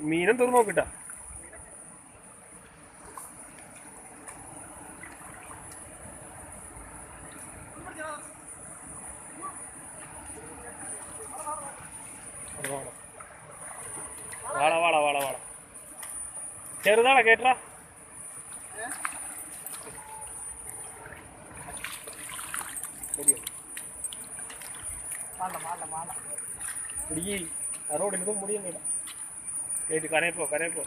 മീനും തുറന്നു നോക്കിട്ടാ. വാള വാള വാള വാള ചെറുതാണോ കേട്ടാ. പിടിക്ക് റോഡിനതും മുടിയൊന്നുമില്ല. കേട്ട് കരയപ്പോ കരയപ്പോ.